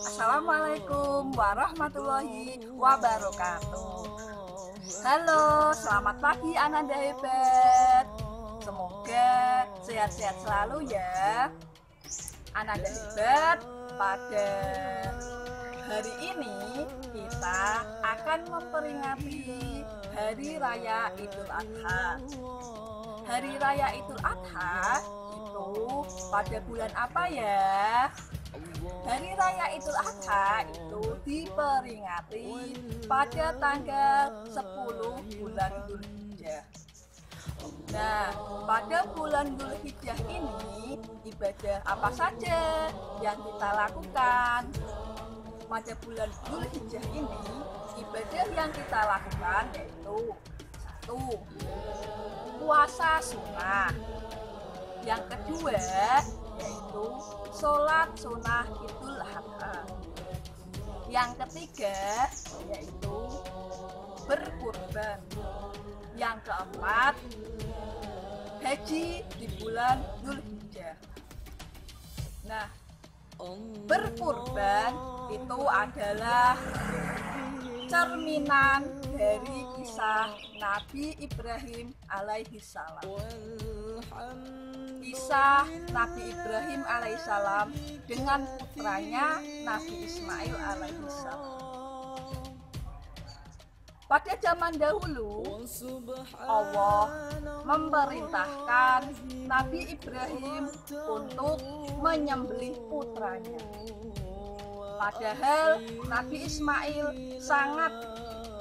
Assalamualaikum warahmatullahi wabarakatuh. Halo, selamat pagi Ananda hebat. Semoga sehat-sehat selalu ya Ananda hebat. Pada hari ini kita akan memperingati Hari Raya Idul Adha. Hari Raya Idul Adha itu pada bulan apa ya? Hari Raya Idul Adha itu diperingati pada tanggal 10 bulan Dzulhijjah. Nah, pada bulan Dzulhijjah ini ibadah apa saja yang kita lakukan? Pada bulan Dzulhijjah ini ibadah yang kita lakukan yaitu 1. Puasa sunnah. Yang kedua yaitu sholat sunnah Idul Adha. Yang ketiga yaitu berkurban. Yang keempat haji di bulan Dzulhijjah. Nah, berkurban itu adalah cerminan dari kisah Nabi Ibrahim alaihissalam. Kisah Nabi Ibrahim alaihissalam dengan putranya Nabi Ismail alaihissalam. Pada zaman dahulu, Allah memerintahkan Nabi Ibrahim untuk menyembelih putranya. Padahal Nabi Ismail sangat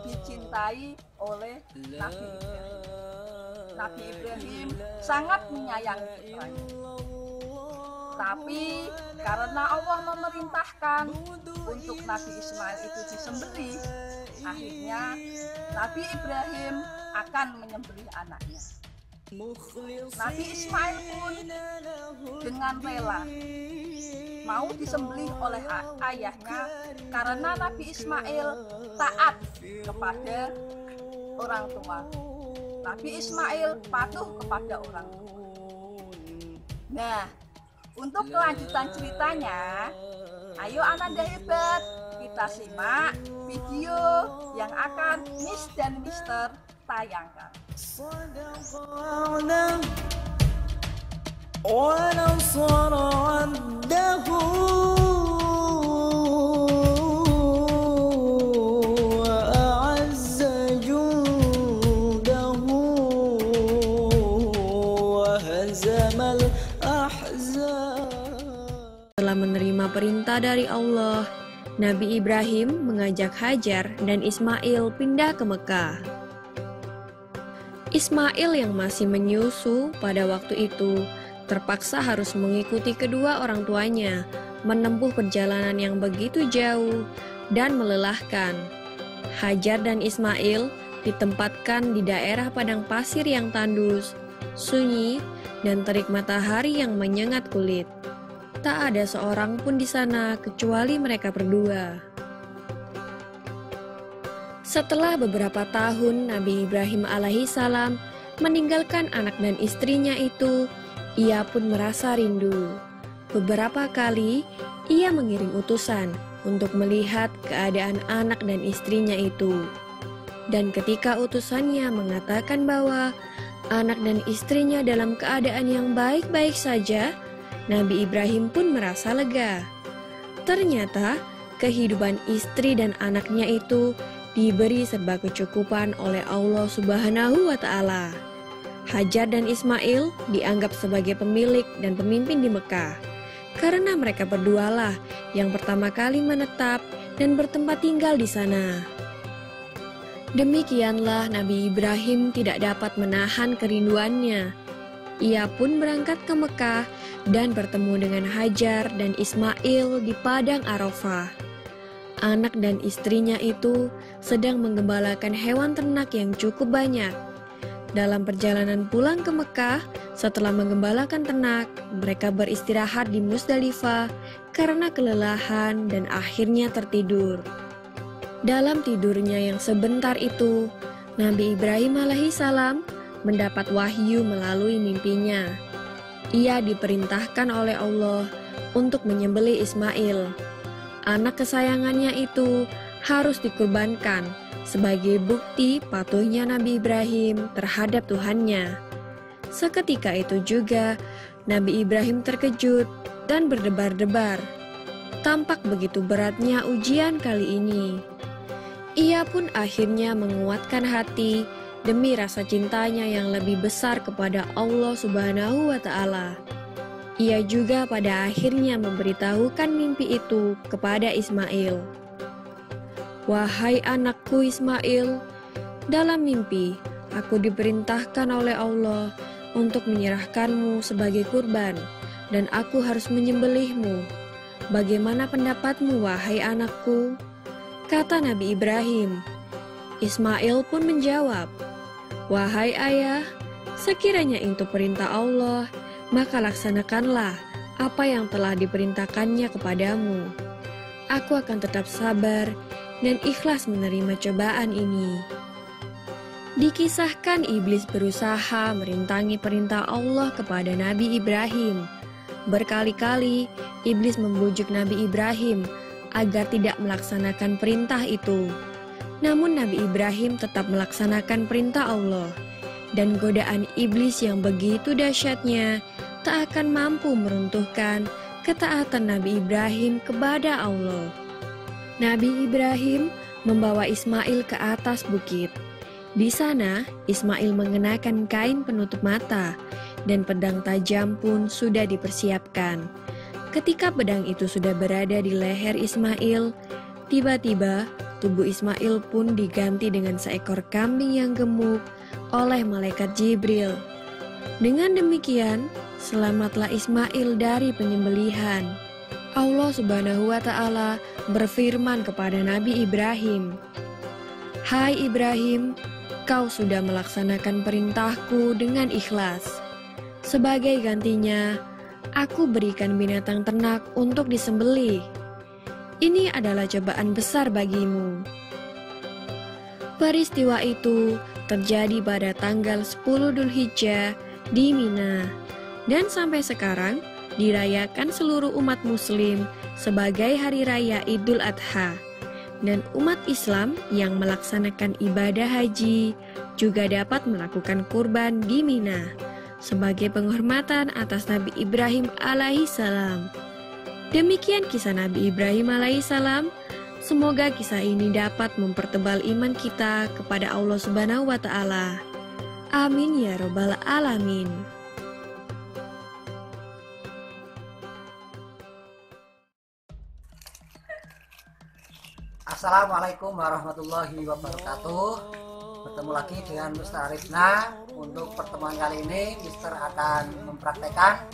dicintai oleh Nabi Ibrahim. Nabi Ibrahim sangat menyayangi putranya. Tapi karena Allah memerintahkan untuk Nabi Ismail itu disembelih, akhirnya Nabi Ibrahim akan menyembelih anaknya. Nabi Ismail pun dengan rela mau disembelih oleh ayahnya karena Nabi Ismail taat kepada orang tua. Nabi Ismail patuh kepada orang tua. Nah, untuk kelanjutan ceritanya, ayo Ananda hebat, kita simak video yang akan Miss dan Mister tayangkan. Setelah menerima perintah dari Allah, Nabi Ibrahim mengajak Hajar dan Ismail pindah ke Mekah. Ismail yang masih menyusu pada waktu itu terpaksa harus mengikuti kedua orang tuanya menempuh perjalanan yang begitu jauh dan melelahkan. Hajar dan Ismail ditempatkan di daerah padang pasir yang tandus, sunyi, dan terik matahari yang menyengat kulit. Tak ada seorang pun di sana kecuali mereka berdua. Setelah beberapa tahun Nabi Ibrahim alaihissalam meninggalkan anak dan istrinya itu, ia pun merasa rindu. Beberapa kali ia mengirim utusan untuk melihat keadaan anak dan istrinya itu. Dan ketika utusannya mengatakan bahwa anak dan istrinya dalam keadaan yang baik-baik saja, Nabi Ibrahim pun merasa lega. Ternyata kehidupan istri dan anaknya itu diberi serba kecukupan oleh Allah Subhanahu wa Ta'ala. Hajar dan Ismail dianggap sebagai pemilik dan pemimpin di Mekah, karena mereka berdualah yang pertama kali menetap dan bertempat tinggal di sana. Demikianlah Nabi Ibrahim tidak dapat menahan kerinduannya. Ia pun berangkat ke Mekah dan bertemu dengan Hajar dan Ismail di padang Arafah. Anak dan istrinya itu sedang menggembalakan hewan ternak yang cukup banyak. Dalam perjalanan pulang ke Mekah, setelah menggembalakan ternak, mereka beristirahat di Musdalifah karena kelelahan dan akhirnya tertidur. Dalam tidurnya yang sebentar itu, Nabi Ibrahim alaihissalam mendapat wahyu melalui mimpinya. Ia diperintahkan oleh Allah untuk menyembelih Ismail. Anak kesayangannya itu harus dikurbankan sebagai bukti patuhnya Nabi Ibrahim terhadap Tuhannya. Seketika itu juga Nabi Ibrahim terkejut dan berdebar-debar. Tampak begitu beratnya ujian kali ini. Ia pun akhirnya menguatkan hati demi rasa cintanya yang lebih besar kepada Allah Subhanahu wa Ta'ala. Ia juga pada akhirnya memberitahukan mimpi itu kepada Ismail. "Wahai anakku Ismail, dalam mimpi aku diperintahkan oleh Allah untuk menyerahkanmu sebagai kurban, dan aku harus menyembelihmu. Bagaimana pendapatmu, wahai anakku?" Kata Nabi Ibrahim. Ismail pun menjawab, "Wahai ayah, sekiranya itu perintah Allah, maka laksanakanlah apa yang telah diperintahkannya kepadamu. Aku akan tetap sabar dan ikhlas menerima cobaan ini." Dikisahkan iblis berusaha merintangi perintah Allah kepada Nabi Ibrahim. Berkali-kali iblis membujuk Nabi Ibrahim agar tidak melaksanakan perintah itu. Namun Nabi Ibrahim tetap melaksanakan perintah Allah, dan godaan iblis yang begitu dahsyatnya tak akan mampu meruntuhkan ketaatan Nabi Ibrahim kepada Allah. Nabi Ibrahim membawa Ismail ke atas bukit. Di sana, Ismail mengenakan kain penutup mata, dan pedang tajam pun sudah dipersiapkan. Ketika pedang itu sudah berada di leher Ismail, tiba-tiba tubuh Ismail pun diganti dengan seekor kambing yang gemuk oleh malaikat Jibril. Dengan demikian, selamatlah Ismail dari penyembelihan. Allah Subhanahu wa Ta'ala berfirman kepada Nabi Ibrahim, "Hai Ibrahim, kau sudah melaksanakan perintahku dengan ikhlas. Sebagai gantinya, aku berikan binatang ternak untuk disembelih. Ini adalah cobaan besar bagimu." Peristiwa itu terjadi pada tanggal 10 Dzulhijjah di Mina, dan sampai sekarang dirayakan seluruh umat muslim sebagai hari raya Idul Adha. Dan umat Islam yang melaksanakan ibadah haji juga dapat melakukan kurban di Mina sebagai penghormatan atas Nabi Ibrahim alaihissalam. Demikian kisah Nabi Ibrahim alaihissalam. Semoga kisah ini dapat mempertebal iman kita kepada Allah Subhanahu wa Ta'ala. Amin ya Rabbal Alamin. Assalamualaikum warahmatullahi wabarakatuh. Bertemu lagi dengan Mr. Arifna. Untuk pertemuan kali ini Mr. akan mempraktekkan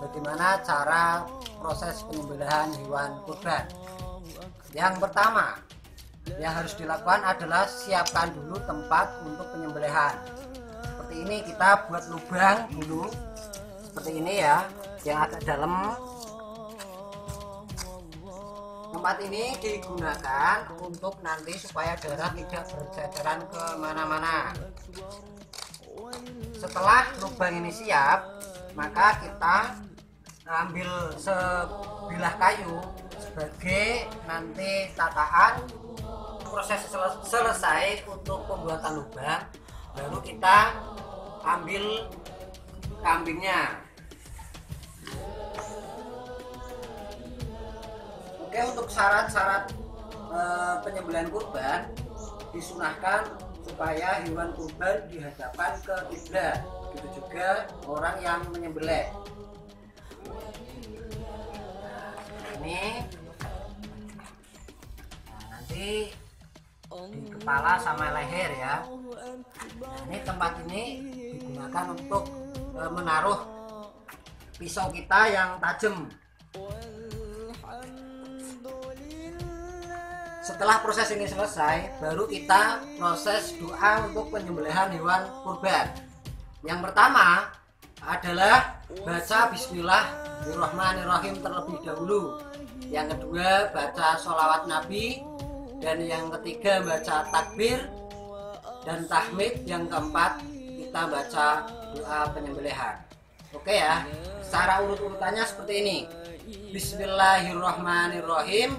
bagaimana cara proses penyembelihan hewan kurban. Yang pertama yang harus dilakukan adalah siapkan dulu tempat untuk penyembelihan. Seperti ini, kita buat lubang dulu seperti ini ya, yang agak dalam. Tempat ini digunakan untuk nanti supaya darah tidak berjajaran kemana-mana. Setelah lubang ini siap, maka kita ambil sebilah kayu sebagai nanti tataan. Proses selesai untuk pembuatan lubang, baru kita ambil kambingnya. Oke, untuk syarat-syarat penyembelihan kurban, disunahkan supaya hewan kurban dihadapkan ke kiblat. Begitu juga orang yang menyembelih. Ini nanti di kepala sama leher ya. Ini tempat ini digunakan untuk menaruh pisau kita yang tajam. Setelah proses ini selesai, baru kita proses doa untuk penyembelihan hewan kurban. Yang pertama adalah baca Bismillahirrahmanirrahim terlebih dahulu. Yang kedua baca sholawat Nabi. Dan yang ketiga baca takbir dan tahmid. Yang keempat kita baca doa penyembelihan. Oke ya, secara urut-urutannya seperti ini. Bismillahirrahmanirrahim.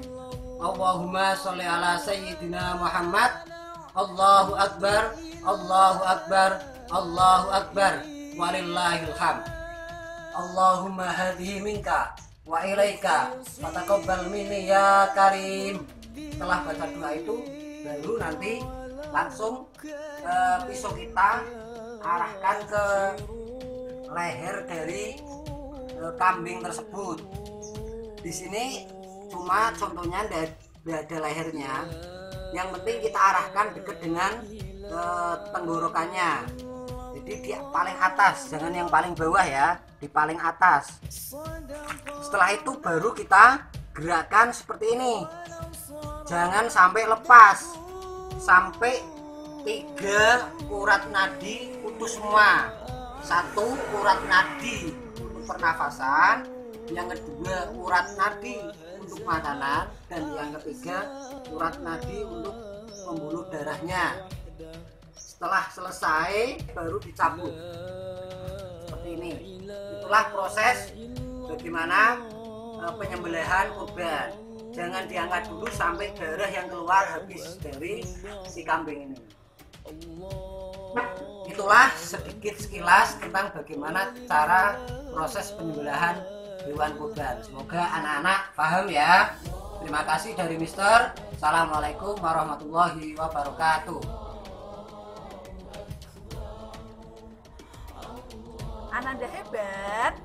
Allahumma sholli ala sayyidina Muhammad. Allahu akbar, Allahu akbar, Allahu akbar, walillahil hamd. Allahumma hadhihi minka wa ilaika fataqabbal minni ya karim. Setelah baca doa itu, baru nanti langsung pisau kita arahkan ke leher dari kambing tersebut. Di sini cuma contohnya tidak ada lehernya. Yang penting kita arahkan dekat dengan tenggorokannya. Jadi di paling atas, jangan yang paling bawah ya, di paling atas. Setelah itu baru kita gerakan seperti ini. Jangan sampai lepas, sampai 3 urat nadi putus semua. 1 urat nadi untuk pernafasan, yang kedua urat nadi untuk makanan, dan yang ketiga urat nadi untuk pembuluh darahnya. Setelah selesai baru dicabut seperti ini. Itulah proses bagaimana penyembelihan kurban. Jangan diangkat dulu sampai darah yang keluar habis dari si kambing ini. Itulah sedikit sekilas tentang bagaimana cara proses penyembelihan hewan kurban. Semoga anak-anak paham ya. Terima kasih dari Mister. Assalamualaikum warahmatullahi wabarakatuh. Ananda hebat.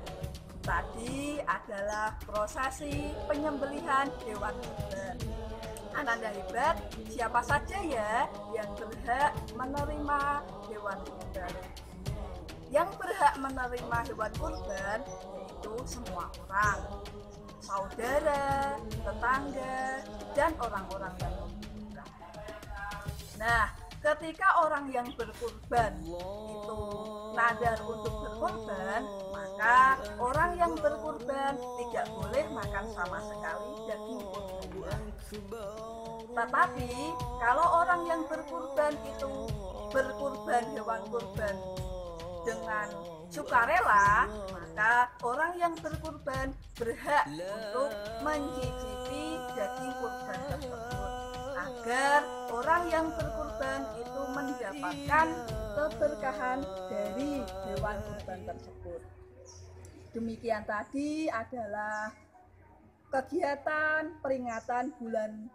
Tadi adalah prosesi penyembelihan hewan kurban. Ananda hebat, siapa saja ya yang berhak menerima hewan kurban? Yang berhak menerima hewan kurban yaitu semua orang, saudara, tetangga, dan orang-orang yang membutuhkan. Nah, ketika orang yang berkurban itu nadar untuk berkurban, maka orang yang berkurban tidak boleh makan sama sekali daging kurban. Tetapi kalau orang yang berkurban itu berkurban hewan kurban dengan sukarela, maka orang yang berkurban berhak untuk mencicipi daging kurban tersebut, agar orang yang berkurban itu mendapatkan keberkahan dari hewan kurban tersebut. Demikian tadi adalah kegiatan peringatan bulan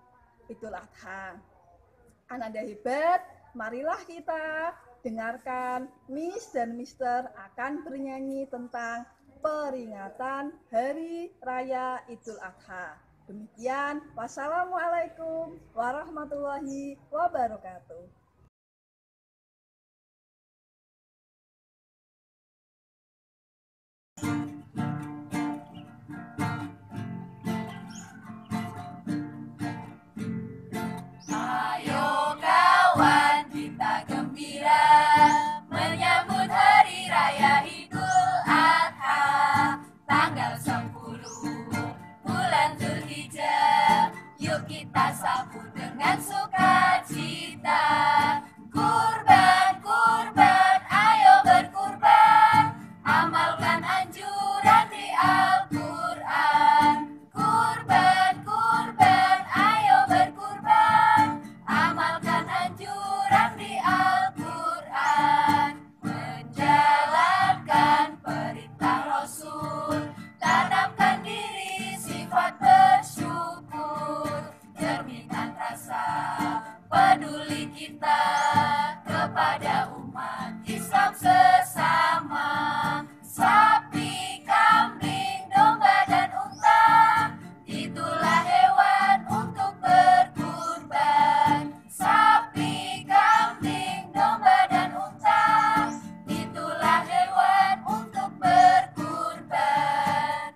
Idul Adha. Ananda hebat, marilah kita dengarkan Miss dan Mister akan bernyanyi tentang peringatan Hari Raya Idul Adha. Demikian, wassalamualaikum warahmatullahi wabarakatuh. Ayo kawan, kita gembira menyambut Hari Raya Idul Adha tanggal 10 bulan Zulhijjah. Yuk kita sambut dengan sukacita. Kurban, kurban, ayo berkurban, amalkan anjuran di Al-Quran. Kurban, kurban, ayo berkurban, amalkan anjuran di Al-Quran. Menjalankan perintah Rasul, tanamkan diri sifat bersyukur, cerminkan rasa peduli kita kepada umat Islam sesama. Sapi, kambing, domba, dan unta, itulah hewan untuk berkurban. Sapi, kambing, domba, dan unta, itulah hewan untuk berkurban.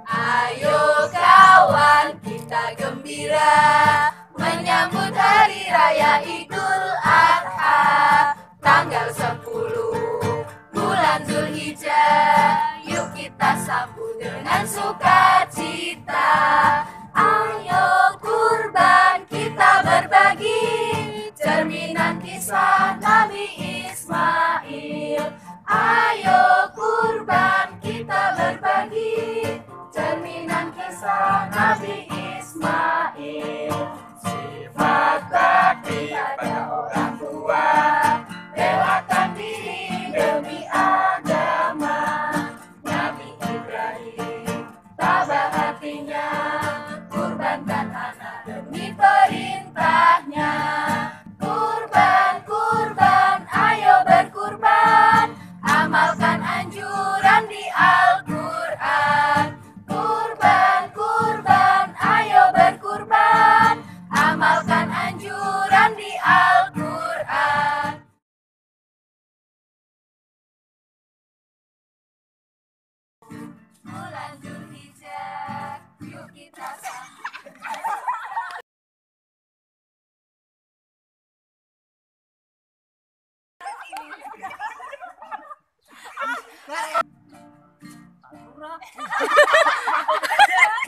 Ayo kawan, kita gembira menyambut Hari Raya Idul Adha tanggal 10 bulan Zulhijjah. Yuk kita sambut dengan sukacita. Ayo kurban, kita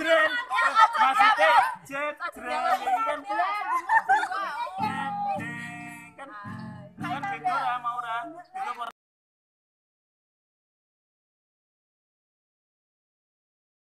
Jren, maksudnya jren kan kan beda ora mau ora, beda